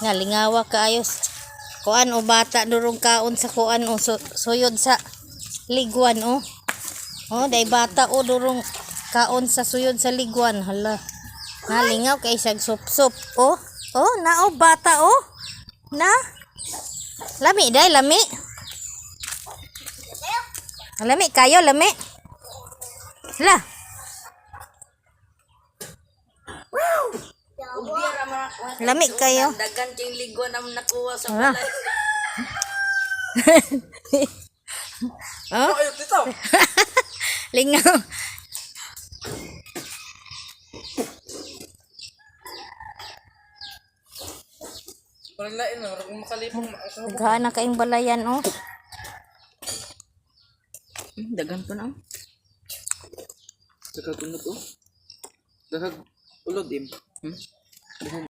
Nga lingawa kaayos. Kuan o bata durong kaon sa kuan o suyod sa liguan o. Oh, day bata o durong kaon sa suyod sa liguan. Hala. Nalingaw kay sag sup-sup. Oh, oh, na o bata o. Na. Lami day, lami. Lami kayo, lami. Hala. Lami kayo. Dagan kayong liguan ang nakuha sa balay. Oh? Ayun, dito. Lingaw. Parang lain na, kung makalipong Naghaan na kayong balayan, oh. dagan pa na. Dagan tunod, oh. Dagan ulod, im.